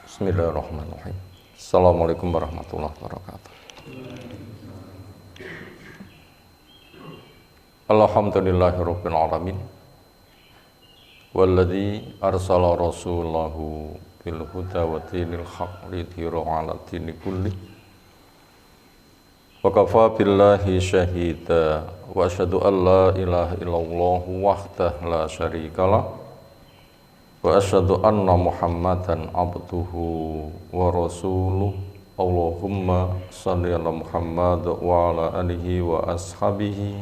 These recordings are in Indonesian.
Bismillahirrahmanirrahim. Assalamualaikum warahmatullahi wabarakatuh. Alhamdulillahirabbil alamin. Walladzi arsala rasulahu bil huda wa dinil haqq lidhirahu 'ala dini kulli. Wa kafa billahi syahida wa asyhadu an la ilaha illallah wahdahu la syarikalah wa asyhadu anna Muhammadan abduhu wa rasuluh. Allahumma shalli ala Muhammad wa ala alihi wa ashabihi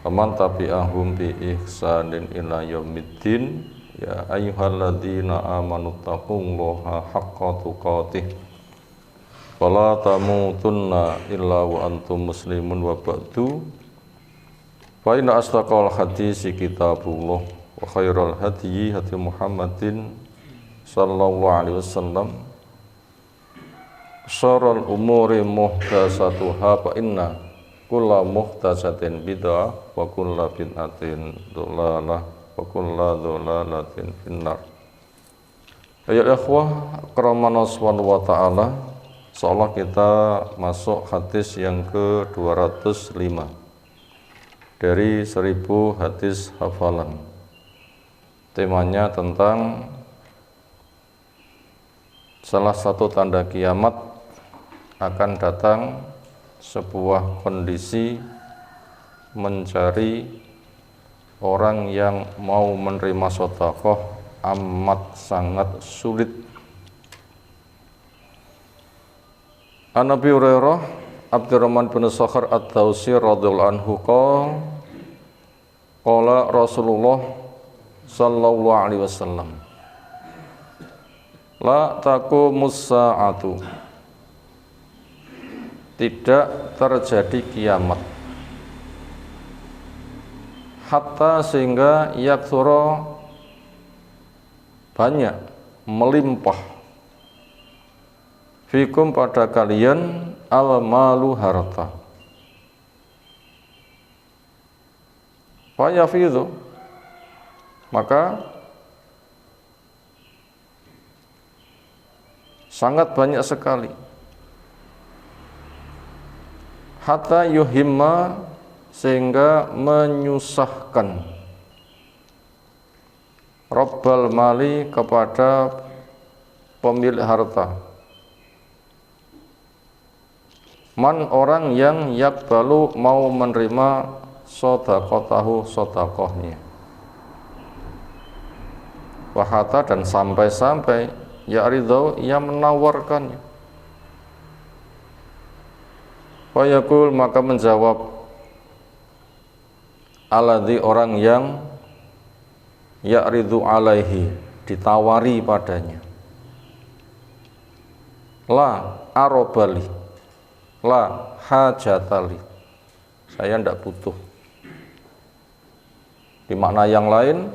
wa man tabi'ahum bi ihsanin ila yaumiddin. Ya ayyuhalladzina amanu taqullaha haqqa tuqatih wa la tamutunna illa wa antum muslimun wa ba'du. Fa inna asdaqal hadisi kitabullah wa khairal hadyi hadyi Muhammadin sallallahu alaihi wasallam. Syarrul umuri muhdatsatuha fa inna kulla muhdatsatin bid'ah wa kulla bid'atin dhalalah wa kulla dhalalatin finnar. Ya ikhwah karamana subhanahu wa ta'ala, seolah kita masuk hadis yang ke-205 dari 1000 hadis hafalan. Temanya tentang salah satu tanda kiamat akan datang sebuah kondisi mencari orang yang mau menerima sedekah amat sangat sulit. An Abi Hurairah Abdurrahman bin Sakhar Ad-Dawsi radhiyallahu anhu qala Rasulullah sallallahu alaihi wasallam, la taqumus sa'atu, tidak terjadi kiamat, hatta sehingga yaktsura banyak, melimpah, fikum pada kalian al-malu harta, fayafidhu, maka sangat banyak sekali, hatta yuhimma sehingga menyusahkan, rabbal mali kepada pemilik harta, man orang yang yakbalu mau menerima shadaqatahu shadaqahnya, wahata dan sampai-sampai ya'ridhu ia menawarkannya. Fayaqul maka menjawab alladzi orang yang ya'ridhu alaihi ditawari padanya, la arobali, la hajatali, saya tidak butuh. Di makna yang lain,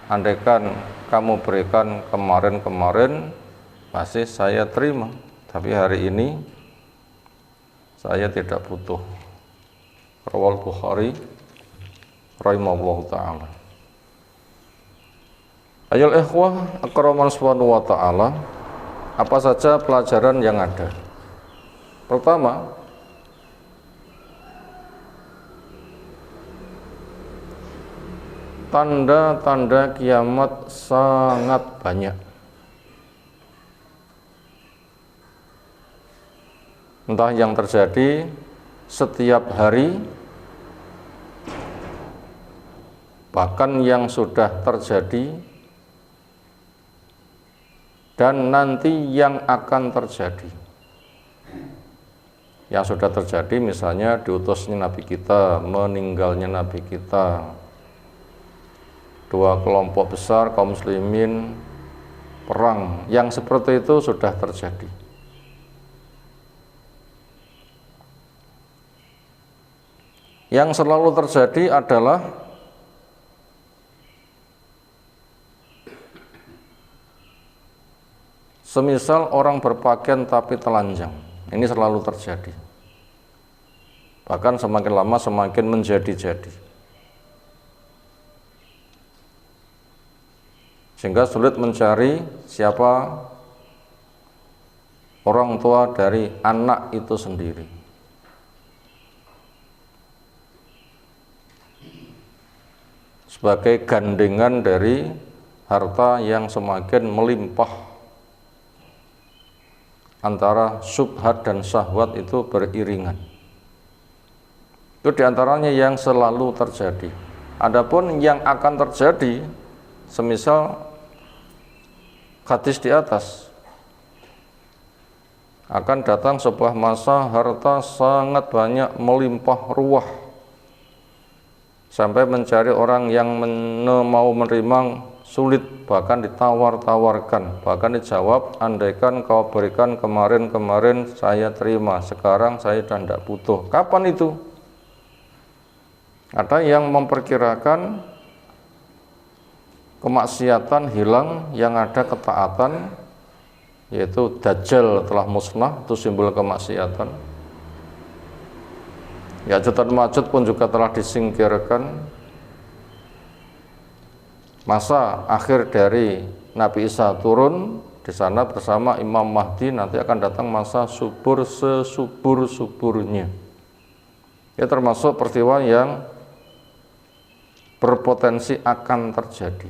andaikan kamu berikan kemarin-kemarin masih saya terima, tapi hari ini saya tidak butuh. Rawal Bukhari rahimahullahu ta'ala. Ayol ikhwah akraman subhanahu wa ta'ala, apa saja pelajaran yang ada? Pertama, tanda-tanda kiamat sangat banyak. Entah yang terjadi setiap hari, bahkan yang sudah terjadi, dan nanti yang akan terjadi. Yang sudah terjadi misalnya diutusnya Nabi kita, meninggalnya Nabi kita, dua kelompok besar kaum muslimin perang, yang seperti itu sudah terjadi. Yang selalu terjadi adalah semisal orang berpakaian tapi telanjang. Ini selalu terjadi. Bahkan semakin lama semakin menjadi-jadi. sehingga sulit mencari siapa orang tua dari anak itu sendiri. Sebagai gandengan dari harta yang semakin melimpah, antara syubhat dan syahwat itu beriringan. Itu diantaranya yang selalu terjadi. Adapun yang akan terjadi, semisal hadis di atas, akan datang sebuah masa harta sangat banyak melimpah ruah, sampai mencari orang yang mau menerima sulit, bahkan ditawar-tawarkan, bahkan dijawab, andaikan kau berikan kemarin-kemarin saya terima, sekarang saya sudah tidak butuh. Kapan itu? Ada yang memperkirakan kemaksiatan hilang, yang ada ketaatan, yaitu Dajjal telah musnah, itu simbol kemaksiatan. Ya'juj dan Ma'juj pun juga telah disingkirkan. Masa akhir dari Nabi Isa turun di sana bersama Imam Mahdi, nanti akan datang masa subur sesubur-suburnya. Ya, termasuk peristiwa yang berpotensi akan terjadi.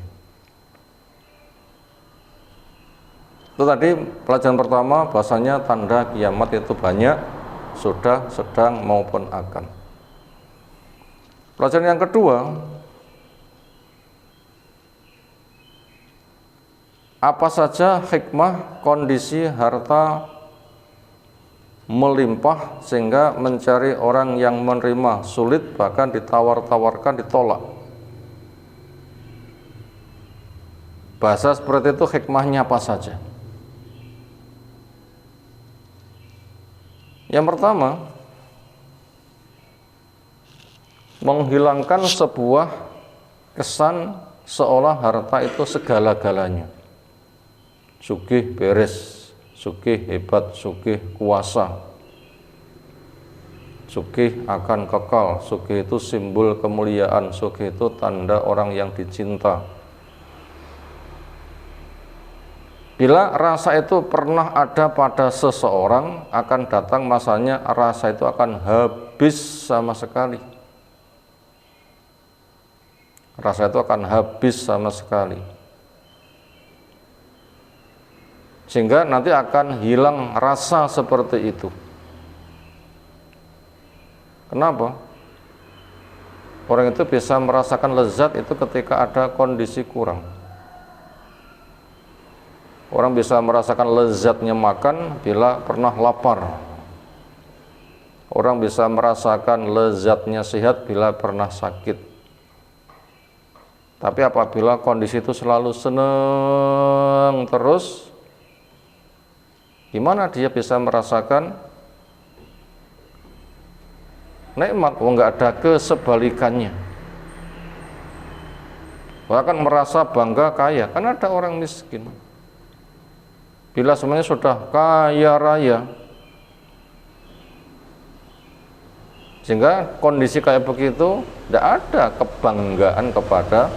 Itu tadi pelajaran pertama, bahasanya tanda kiamat itu banyak, sudah, sedang, maupun akan. Pelajaran yang kedua, apa saja hikmah kondisi harta melimpah sehingga mencari orang yang menerima sulit, bahkan ditawar-tawarkan, ditolak. Bahasa seperti itu hikmahnya apa saja? Yang pertama, menghilangkan sebuah kesan seolah harta itu segala-galanya. Sugih beres, sugih hebat, sugih kuasa, sugih akan kekal, sugih itu simbol kemuliaan, sugih itu tanda orang yang dicinta. Bila rasa itu pernah ada pada seseorang, akan datang masanya rasa itu akan habis sama sekali. Rasa itu akan habis sama sekali. Sehingga nanti akan hilang rasa seperti itu. Kenapa? Orang itu bisa merasakan lezat itu ketika ada kondisi kurang. Orang bisa merasakan lezatnya makan bila pernah lapar. Orang bisa merasakan lezatnya sehat bila pernah sakit. Tapi apabila kondisi itu selalu senang terus, gimana dia bisa merasakan nikmat? Nggak ada kesebalikannya. Bahkan merasa bangga kaya, kan ada orang miskin. Bila semuanya sudah kaya raya, sehingga kondisi kayak begitu tidak ada kebanggaan kepada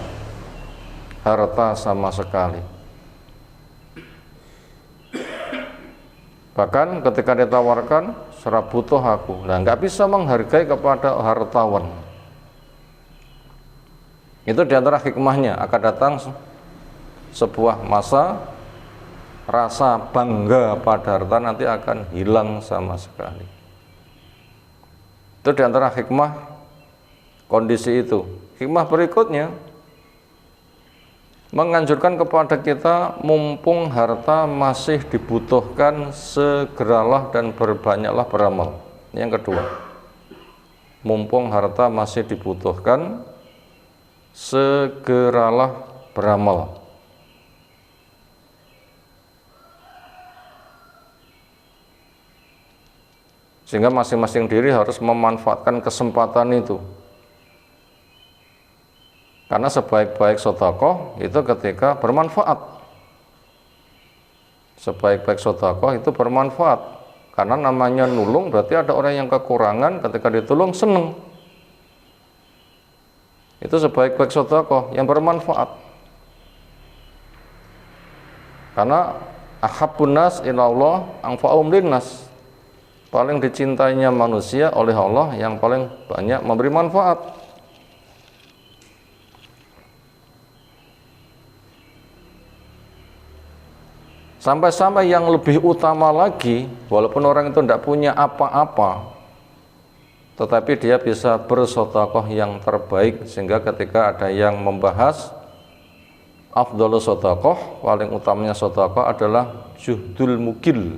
harta sama sekali. Bahkan ketika ditawarkan, serap butuh aku, nah nggak bisa menghargai kepada hartawan. Itu diantara hikmahnya, akan datang sebuah masa rasa bangga pada harta nanti akan hilang sama sekali. Itu diantara hikmah kondisi itu. Hikmah berikutnya, menganjurkan kepada kita, mumpung harta masih dibutuhkan, segeralah dan berbanyaklah beramal. Yang kedua, mumpung harta masih dibutuhkan, segeralah beramal. Sehingga masing-masing diri harus memanfaatkan kesempatan itu. Karena sebaik-baik sedekah itu ketika bermanfaat. Sebaik-baik sedekah itu bermanfaat. Karena namanya nulung berarti ada orang yang kekurangan, ketika ditolong seneng. Itu sebaik-baik sedekah yang bermanfaat. Karena ahabbun nas ilallah anfa'um linnas, paling dicintainya manusia oleh Allah yang paling banyak memberi manfaat. Sampai-sampai yang lebih utama lagi, walaupun orang itu tidak punya apa-apa, tetapi dia bisa bersedekah yang terbaik, sehingga ketika ada yang membahas afdhalus sedekah, paling utamanya sedekah adalah juhdul mukil,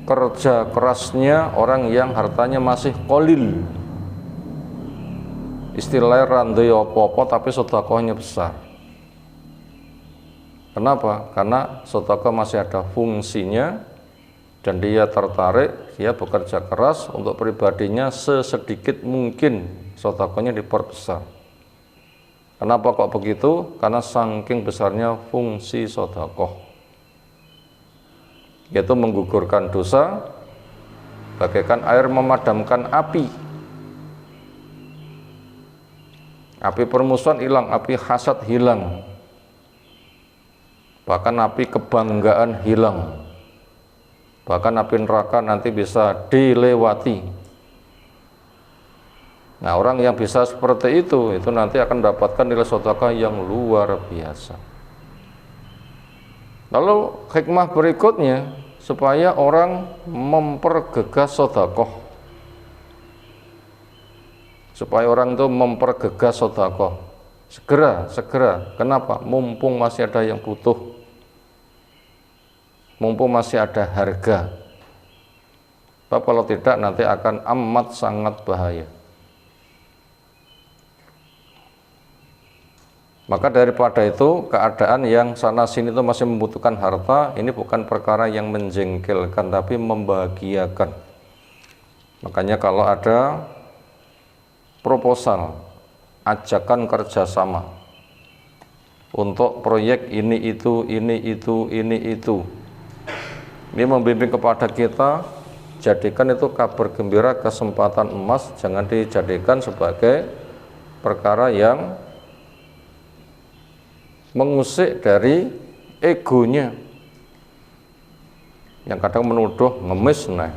kerja kerasnya orang yang hartanya masih qalil, istilahnya randai apa-apa tapi sedekahnya besar. Kenapa? Karena sedekah masih ada fungsinya dan dia tertarik, dia bekerja keras untuk pribadinya sesedikit mungkin sedekahnya diperbesar. Kenapa kok begitu? Karena saking besarnya fungsi sedekah, yaitu menggugurkan dosa, bagaikan air memadamkan api. Api permusuhan hilang, api hasad hilang, bahkan api kebanggaan hilang, bahkan api neraka nanti bisa dilewati. Nah, orang yang bisa seperti itu nanti akan mendapatkan nilai sedekah yang luar biasa. Lalu hikmah berikutnya, supaya orang mempergegas sedekah, supaya orang itu mempergegas sedekah, segera. Kenapa? Mumpung masih ada yang butuh, mumpung masih ada harga. Sebab kalau tidak nanti akan amat sangat bahaya. Maka daripada itu, keadaan yang sana sini itu masih membutuhkan harta, ini bukan perkara yang menjengkelkan, tapi membahagiakan. Makanya kalau ada proposal, ajakan kerjasama untuk proyek ini itu, ini membimbing kepada kita, jadikan itu kabar gembira, kesempatan emas, jangan dijadikan sebagai perkara yang mengusik dari egonya, yang kadang menuduh ngemis nah,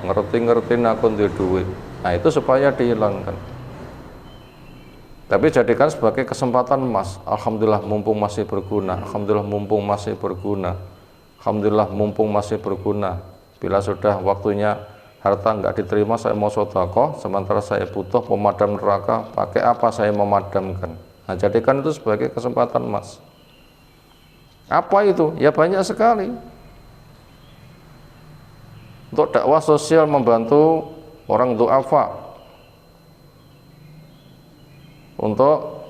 ngerti aku duwe duit. Nah, itu supaya dihilangkan. Tapi jadikan sebagai kesempatan emas. Alhamdulillah mumpung masih berguna, alhamdulillah mumpung masih berguna, alhamdulillah mumpung masih berguna. Bila sudah waktunya harta enggak diterima, saya mau sedekah, sementara saya butuh pemadam neraka, pakai apa saya memadamkan? Nah, jadikan itu sebagai kesempatan emas. Apa itu? Ya banyak sekali. Untuk dakwah sosial, membantu orang du'afa, untuk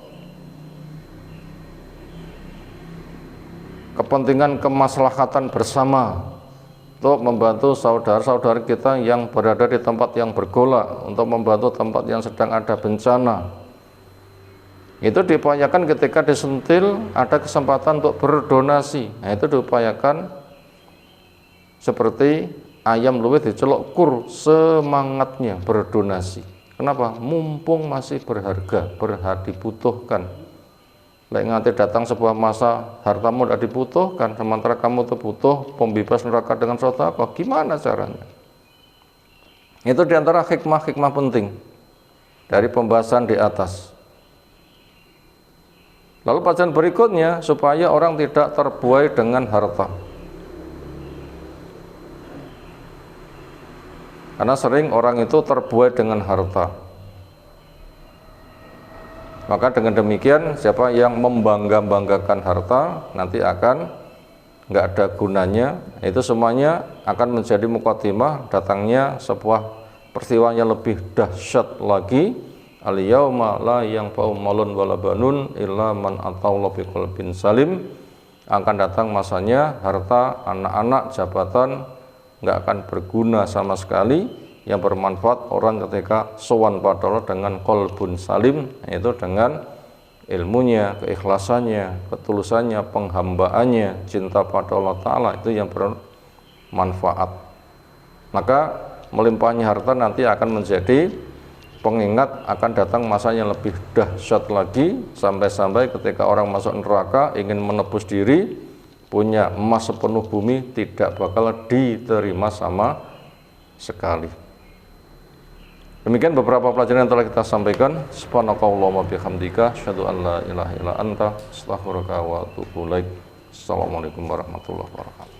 kepentingan kemaslahatan bersama, untuk membantu saudara-saudara kita yang berada di tempat yang bergolak, untuk membantu tempat yang sedang ada bencana. Itu diupayakan ketika disentil ada kesempatan untuk berdonasi. Nah, itu diupayakan seperti ayam luwih dicelok kur, semangatnya berdonasi. Kenapa? Mumpung masih berharga, dibutuhkan. Lek nganti datang sebuah masa hartamu tidak dibutuhkan, sementara kamu tuh butuh pembebas neraka dengan sedekah, gimana caranya? Itu diantara hikmah-hikmah penting dari pembahasan di atas. Lalu pelajaran berikutnya, supaya orang tidak terbuai dengan harta. Karena sering orang itu terbuai dengan harta. Maka dengan demikian, siapa yang membangga-banggakan harta, nanti akan nggak ada gunanya. Itu semuanya akan menjadi muqaddimah datangnya sebuah peristiwa yang lebih dahsyat lagi. Al-yauma la yanfa'u malun wala banun illa man atallaha biqalbin salim. Akan datang masanya harta, anak-anak, jabatan nggak akan berguna sama sekali. Yang bermanfaat orang ketika sowan pada Allah dengan qalbun salim, yaitu dengan ilmunya, keikhlasannya, ketulusannya, penghambaannya, cinta pada Allah Ta'ala, itu yang bermanfaat. Maka melimpahnya harta nanti akan menjadi pengingat akan datang masa yang lebih dahsyat lagi, sampai-sampai ketika orang masuk neraka ingin menebus diri, punya emas sepenuh bumi tidak bakal diterima sama sekali. Demikian beberapa pelajaran yang telah kita sampaikan. Subhanakallahumma bihamdika asyhadu an la ilaha illa anta astaghfiruka wa atubu ilaik. Assalamualaikum warahmatullahi wabarakatuh.